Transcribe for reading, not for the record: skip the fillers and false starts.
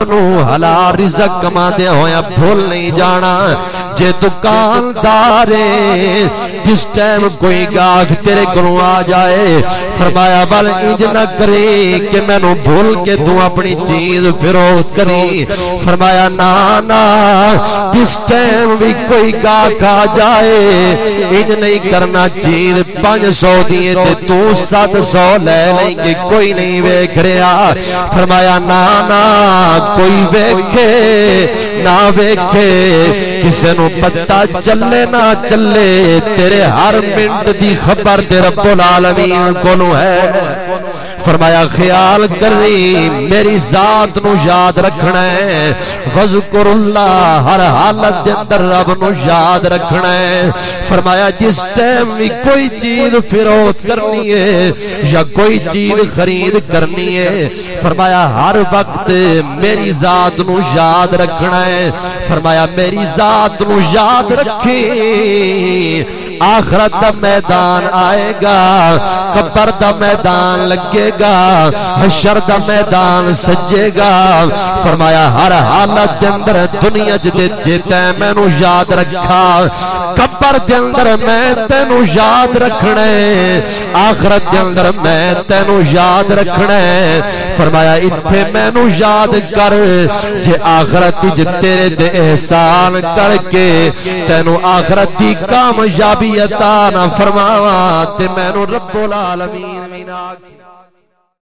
حلال رزق کما دے ہویا بھول نہیں جانا. جے دکاندار جس ٹائم کوئی گاہک تیرے گھروں آ جائے فرمایا بل انج نہ کرے کہ میں نو بھول کے تو اپنی چیز فروخت کری. فرمایا نا نا جس ٹائم بھی کوئی گاہک آ جائے انج نہیں کرنا. چیز 500 دیے تے تو 700 لے لیں گے کوئی نہیں ویکھ رہا. فرمایا نا نا کوئی ویکھے نہ ویکھے کسے نو پتہ چلے نہ چلے تیرے ہر منٹ دی خبر تے رب العالمین کولوں ہے. فرمایا خیال کری میری ذات نو یاد رکھنا ہے. وذکر اللہ ہر حالت دے اندر رب نو یاد رکھنا ہے. فرمایا جس ٹائم بھی کوئی چیز فروخت کرنی ہے یا کوئی چیز خرید کرنی ہے فرمایا ہر وقت میری ذات نو یاد رکھنا ہے. فرمایا میری ذات نو یاد رکھی آخرت دا میدان آئے گا, قبر دا میدان لگے گا, حشر دا میدان سجے گا. فرمایا ہر حالت دے اندر دنیا جے تے مینوں یاد رکھا قبر دے اندر میں تینوں یاد رکھنا ہے, آخرت دے اندر میں تینوں یاد رکھنا ہے. فرمایا ایتھے مینوں یاد کر جے آخرت وچ تیرے تے احسان کر کے تینوں آخرت دی کامیابی عطا نہ فرماواں تے مینوں رب العالمین